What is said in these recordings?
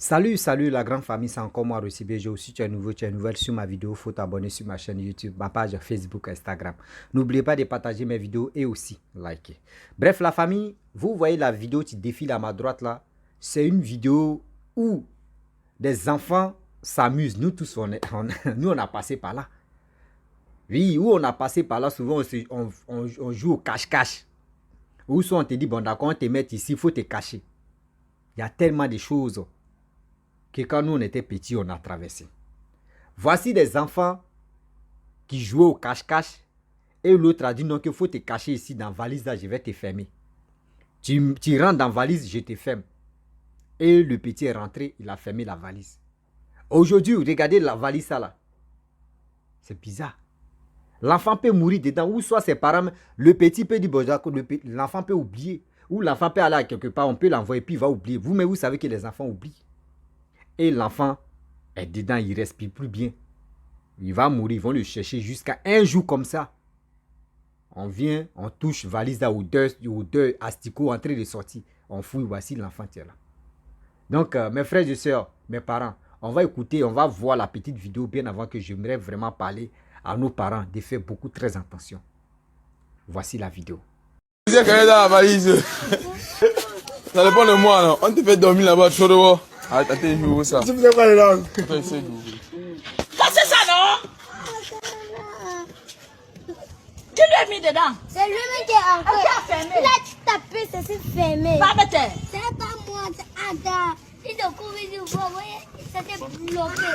Salut la grande famille, c'est encore moi Rossi BG. Aussi tu es nouveau, tu es nouvelle sur ma vidéo, faut t'abonner sur ma chaîne YouTube, ma page Facebook, Instagram. N'oubliez pas de partager mes vidéos et aussi liker. Bref la famille, vous voyez la vidéo qui défile à ma droite là, c'est une vidéo où des enfants s'amusent. Nous tous, nous on a passé par là. Oui, où on a passé par là, souvent on joue au cache-cache. Ou soit on te dit, bon d'accord, on te met ici, il faut te cacher. Il y a tellement de choses que quand nous on était petits, on a traversé. Voici des enfants qui jouaient au cache-cache et l'autre a dit non, qu'il faut te cacher ici dans la valise là, je vais te fermer. Tu rentres dans la valise, je te ferme. Et le petit est rentré, il a fermé la valise. Aujourd'hui, regardez la valise là. C'est bizarre. L'enfant peut mourir dedans, ou soit ses parents, le petit peut dire, bon, l'enfant peut oublier, ou l'enfant peut aller quelque part, on peut l'envoyer, puis il va oublier. Mais vous savez que les enfants oublient. Et l'enfant est dedans, il ne respire plus bien. Il va mourir, ils vont le chercher jusqu'à un jour comme ça. On vient, on touche valise à odeur asticot en train de sortir. On fouille, voici l'enfant qui est là. Donc, mes frères et sœurs, mes parents, on va écouter, on va voir la petite vidéo bien avant que j'aimerais vraiment parler à nos parents de faire beaucoup très attention. Voici la vidéo. Vous êtes dans la valise. Ça dépend de moi, non. On te fait dormir là-bas, chaud dehors. Attends, je vois ça. Tu fais quoi là? Qu'est-ce que ça, non? Qui lui a mis dedans? C'est lui-même qui est encore. Qui a fermé? Il a tapé, c'est fermé. Va avec elle. C'est pas moi, c'est Ada. Il te couvre du bois, vous voyez, c'était bloqué.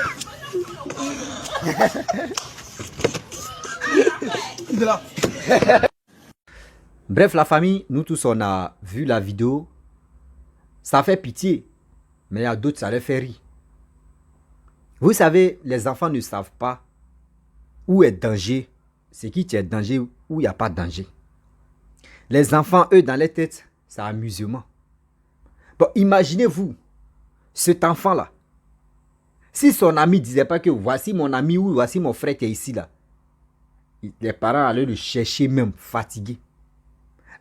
Bref, la famille, nous tous, on a vu la vidéo. Ça fait pitié. Mais il y a d'autres, ça les fait rire. Vous savez, les enfants ne savent pas où est danger. C'est qui est danger, où il n'y a pas de danger. Les enfants, eux, dans les têtes, c'est amusement. Bon, imaginez-vous, cet enfant-là, si son ami ne disait pas que voici mon ami ou voici mon frère qui est ici, là, les parents allaient le chercher même, fatigué.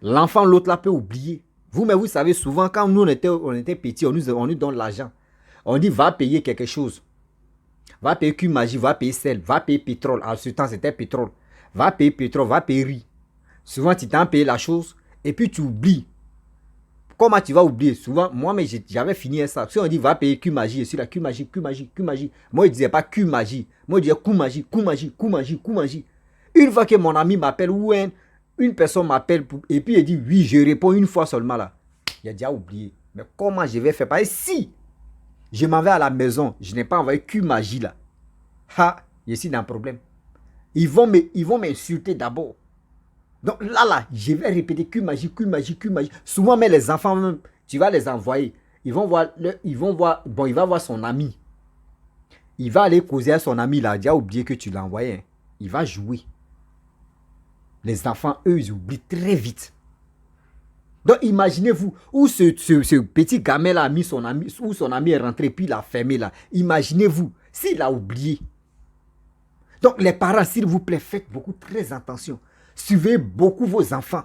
L'enfant, l'autre là, peut oublier. Mais vous savez, souvent, quand nous, on était petits, on nous donne l'argent. On dit, va payer quelque chose. Va payer Q-Magie, va payer sel, va payer pétrole. En ce temps, c'était pétrole. Va payer pétrole, va payer riz. Souvent, tu t'en payes la chose et puis tu oublies. Comment tu vas oublier? Souvent, moi, mais j'avais fini ça. Si on dit, va payer Q-Magie, je suis là, Q-Magie, Q-Magie, Q-Magie. Moi, je ne disais pas Q-Magie. Moi, je disais Q-Magie, Q-Magie, Q-Magie, Q-Magie. Une fois que mon ami m'appelle ou une personne m'appelle et puis il dit oui, je réponds une fois seulement là. Il a déjà oublié. Mais comment je vais faire? Parce que si je m'en vais à la maison, je n'ai pas envoyé Q-Magie là. Je suis dans un problème. Ils vont m'insulter d'abord. Donc là, je vais répéter Q-Magie, Q-Magie, Q-Magie. Souvent, mais les enfants, même, tu vas les envoyer. Il va voir son ami. Il va aller causer à son ami là. Il a déjà oublié que tu l'as envoyé. Hein. Il va jouer. Les enfants, eux, ils oublient très vite. Donc, imaginez-vous, où ce petit gamin-là a mis son ami, où son ami est rentré, puis il a fermé là. Imaginez-vous, s'il a oublié. Donc, les parents, s'il vous plaît, faites beaucoup très attention. Suivez beaucoup vos enfants.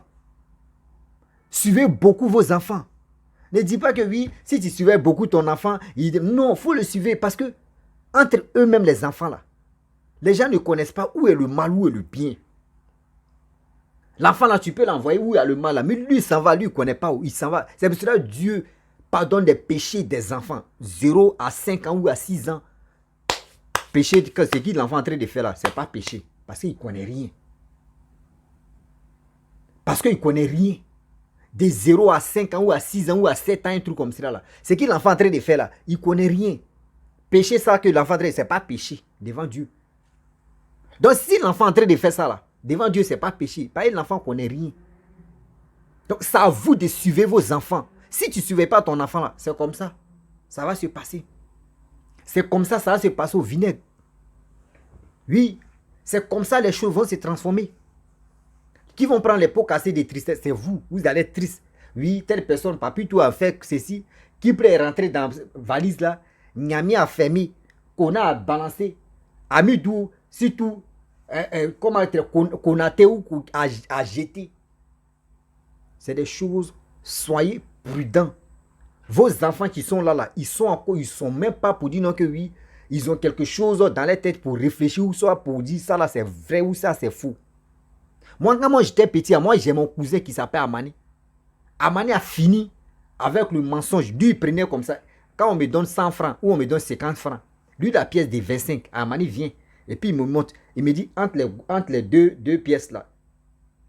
Suivez beaucoup vos enfants. Ne dis pas que oui, si tu suivais beaucoup ton enfant, non, il faut le suivre parce que, entre eux-mêmes, les enfants là, les gens ne connaissent pas où est le mal, où est le bien. L'enfant là, tu peux l'envoyer où il y a le mal là. Mais lui, il s'en va, lui, il ne connaît pas où il s'en va. C'est pour cela que Dieu pardonne des péchés des enfants. 0 à 5 ans ou à 6 ans. Péché, c'est qui l'enfant est en train de faire là? Ce n'est pas péché. Parce qu'il ne connaît rien. Parce qu'il ne connaît rien. De 0 à 5 ans ou à 6 ans ou à 7 ans, un truc comme ça là. C'est qui l'enfant est en train de faire là? Il ne connaît rien. Péché, ça que l'enfant est en train de faire, ce n'est pas péché devant Dieu. Donc si l'enfant est en train de faire ça là, devant Dieu, ce n'est pas péché. Parce que l'enfant ne connaît rien. Donc, c'est à vous de suivre vos enfants. Si tu ne suivais pas ton enfant là, c'est comme ça. Ça va se passer. C'est comme ça va se passer au vinaigre. Oui, c'est comme ça les choses vont se transformer. Qui vont prendre les pots cassés de tristesse? C'est vous. Vous allez être triste. Oui, telle personne, papi, tout a fait ceci. Qui peut rentrer dans la valise là? Niami a fermé. Qu'on a balancé. Amidou, surtout. Comment être Konaté ou à jeter. C'est des choses, soyez prudents. Vos enfants qui sont là, ils sont même pas pour dire non que oui. Ils ont quelque chose dans la tête pour réfléchir ou soit pour dire ça là c'est vrai ou ça c'est faux. Moi, quand j'étais petit, moi j'ai mon cousin qui s'appelle Amani. Amani a fini avec le mensonge. Lui, il prenait comme ça. Quand on me donne 100 francs ou on me donne 50 francs, lui, la pièce de 25, Amani vient. Et puis il me montre. Il me dit entre les deux pièces là.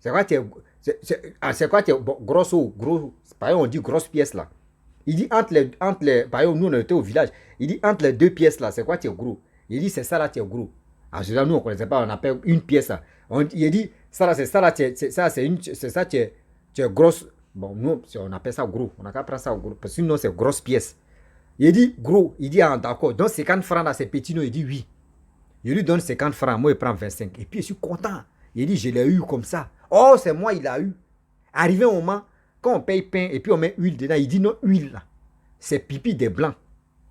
C'est quoi tu es gros ou gros. Par exemple, on dit grosse pièce là. Il dit entre les par exemple, nous on était au village. Il dit entre les deux pièces là, c'est quoi tu es gros. Il dit c'est ça là tu es gros. En général, nous on ne connaissait pas, on appelle une pièce là. Il dit ça là c'est ça là, c'est ça tu es grosse. Bon, nous on appelle ça gros. On n'a qu'à prendre ça au gros. Parce que sinon c'est grosse pièce. Il dit gros. Il dit ah, d'accord. Donc 50 francs là c'est petit. Non, il dit oui. Je lui donne 50 francs. Moi il prend 25. Et puis je suis content. Il dit je l'ai eu comme ça. Oh c'est moi il a eu. Arrivé au moment. Quand on paye pain et puis on met huile dedans, il dit non, huile là, c'est pipi des blancs.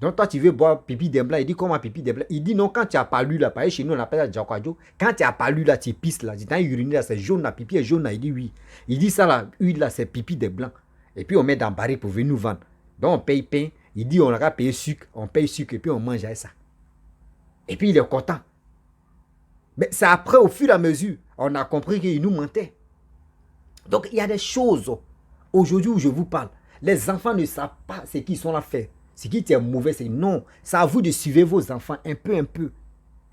Donc toi tu veux boire pipi des blancs, il dit comment pipi des blancs. Il dit non, quand tu n'as pas lu là, par exemple chez nous on appelle ça djakwadjo, quand tu n'as pas lu là, tu pisses là, tu as uriné là, c'est jaune là, pipi est jaune là, il dit oui. Il dit ça là, huile là, c'est pipi des blancs. Et puis on met dans le baril pour venir nous vendre. Donc on paye pain, il dit on a qu'à payer sucre, on paye sucre et puis on mange ça. Et puis il est content. Mais c'est après, au fur et à mesure, on a compris qu'il nous mentait. Donc il y a des choses. Aujourd'hui où je vous parle, les enfants ne savent pas ce qu'ils sont là faire. Ce qui est mauvais, c'est non. C'est à vous de suivre vos enfants un peu.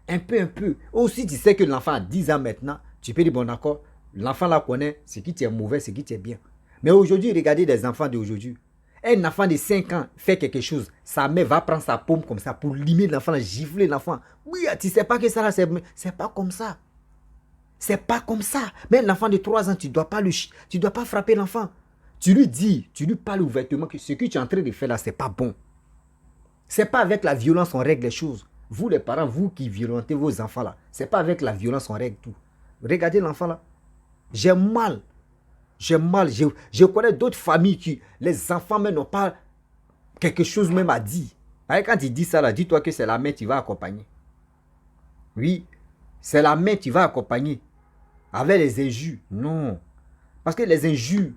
Un peu. Aussi, tu sais que l'enfant a 10 ans maintenant, tu peux dire, bon d'accord, l'enfant là connaît ce qui est mauvais, ce qui est bien. Mais aujourd'hui, regardez les enfants d'aujourd'hui. Un enfant de 5 ans fait quelque chose, sa mère va prendre sa paume comme ça pour limer l'enfant, gifler l'enfant. Oui, tu sais pas que ça là, c'est pas comme ça. C'est pas comme ça. Mais l'enfant de 3 ans, tu dois pas frapper l'enfant. Tu lui dis, tu lui parles ouvertement que ce que tu es en train de faire là, c'est pas bon. C'est pas avec la violence on règle les choses. Vous les parents, vous qui violentez vos enfants là, c'est pas avec la violence on règle tout. Regardez l'enfant là. J'ai mal. Je connais d'autres familles qui, les enfants même n'ont pas quelque chose même à dire. Quand il dit ça là, dis-toi que c'est la mère qui va accompagner. Oui, c'est la mère qui va accompagner. Avec les injures. Non. Parce que les injures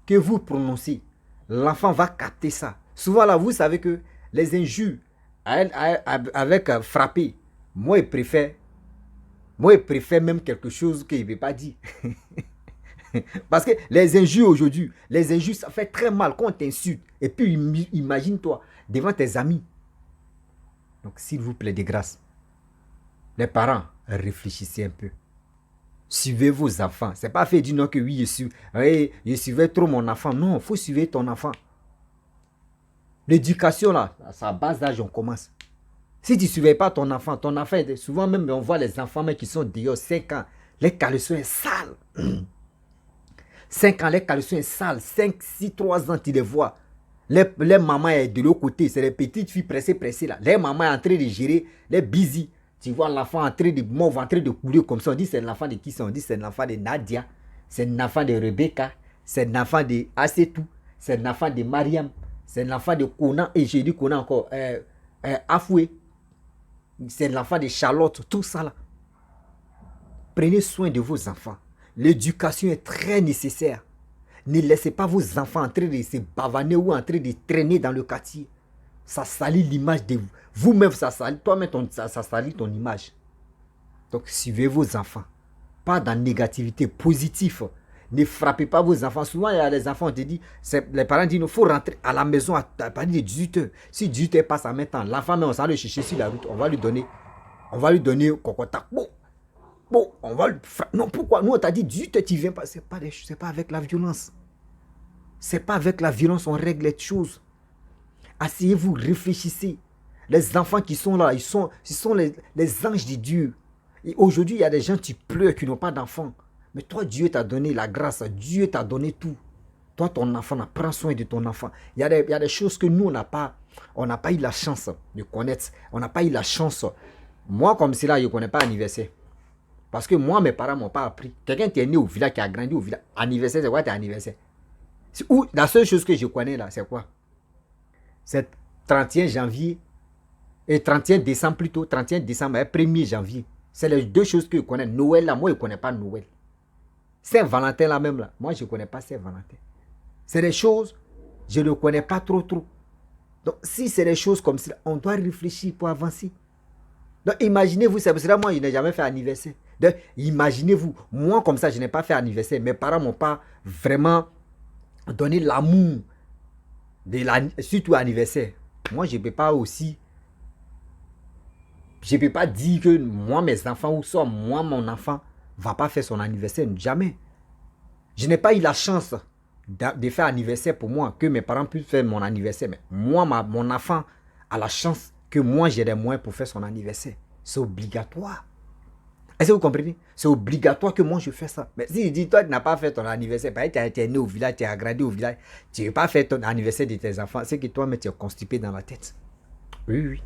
que vous prononcez, l'enfant va capter ça. Souvent là, vous savez que les injures avec frapper, moi, il préfère même quelque chose qu'il ne veut pas dire. Parce que les injures aujourd'hui, les injures, ça fait très mal quand on t'insulte. Et puis, imagine-toi, devant tes amis. Donc, s'il vous plaît, de grâce, les parents, réfléchissez un peu. Suivez vos enfants. C'est pas fait dire non que oui, je suivais trop mon enfant. Non, il faut suivre ton enfant. L'éducation là, à sa base d'âge, on commence. Si tu ne suivais pas ton enfant, souvent même on voit les enfants même qui sont dehors, 5 ans, les caleçons sont sales. 5 ans, les caleçons sont sales. 5, 6, 3 ans, tu les vois. Les mamans sont de l'autre côté, c'est les petites filles pressées là. Les mamans sont en train de gérer, les busy. Tu vois l'enfant en train de mouvoir, en train de courir comme ça. On dit c'est l'enfant de qui ça? On dit c'est l'enfant de Nadia. C'est l'enfant de Rebecca. C'est l'enfant de Asetou. C'est l'enfant de Mariam. C'est l'enfant de Conan. Et j'ai dit Conan encore. Afoué. C'est l'enfant de Charlotte. Tout ça là. Prenez soin de vos enfants. L'éducation est très nécessaire. Ne laissez pas vos enfants en train de se bavaner ou en train de traîner dans le quartier. Ça salit l'image de vous. Vous-même, ça salit. Toi-même, ça salit ton image. Donc, suivez vos enfants. Pas dans la négativité, positif. Ne frappez pas vos enfants. Souvent, il y a des enfants, on te dit, les parents disent, il faut rentrer à la maison à partir de 18h. Si 18h passe en même temps, l'enfant, on s'en le chercher sur la route, on va lui donner cocotac. Bon, on va lui frapper. Non, pourquoi? Nous, on t'a dit 18h, tu viens pas. C'est pas avec la violence. C'est pas avec la violence on règle les choses. Asseyez-vous, réfléchissez. Les enfants qui sont là, ce sont les anges de Dieu. Et aujourd'hui, il y a des gens qui pleurent, qui n'ont pas d'enfants. Mais toi, Dieu t'a donné la grâce. Dieu t'a donné tout. Toi, ton enfant, prends soin de ton enfant. Il y a des choses que nous, on n'a pas eu la chance de connaître. On n'a pas eu la chance. Moi, comme cela, je ne connais pas l'anniversaire. Parce que moi, mes parents ne m'ont pas appris. Quelqu'un qui est né au village, qui a grandi au village. Anniversaire, c'est quoi ton anniversaire? La seule chose que je connais là, c'est quoi? C'est 31 janvier et 31 décembre plutôt. 31 décembre et 1er janvier. C'est les deux choses que je connais. Noël là, moi je ne connais pas Noël. Saint-Valentin là même là, moi je ne connais pas Saint-Valentin. C'est des choses Je ne connais pas trop. Donc, si c'est des choses comme ça, on doit réfléchir pour avancer. Donc, imaginez-vous, c'est pour cela que moi, je n'ai jamais fait anniversaire. Donc, imaginez-vous, moi, comme ça, je n'ai pas fait anniversaire. Mes parents ne m'ont pas vraiment donné l'amour, surtout anniversaire. Moi, je ne peux pas aussi... Je ne peux pas dire que moi, mes enfants, ou soit moi, mon enfant, ne va pas faire son anniversaire. Jamais. Je n'ai pas eu la chance de faire anniversaire pour moi, que mes parents puissent faire mon anniversaire. Mais moi, mon enfant a la chance que moi, j'ai des moyens pour faire son anniversaire. C'est obligatoire. Est-ce que vous comprenez? C'est obligatoire que moi, je fais ça. Mais si je dis, toi, tu n'as pas fait ton anniversaire, tu as été né au village, tu as grandi au village, tu ne veux pas faire ton anniversaire de tes enfants, c'est que toi-même, tu es constipé dans la tête. Oui.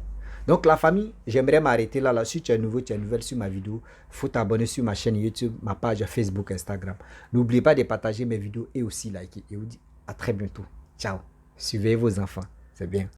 Donc, la famille, j'aimerais m'arrêter là. Si tu es nouveau, tu es nouvelle sur ma vidéo, il faut t'abonner sur ma chaîne YouTube, ma page Facebook, Instagram. N'oubliez pas de partager mes vidéos et aussi liker. Et je vous dis à très bientôt. Ciao. Suivez vos enfants. C'est bien.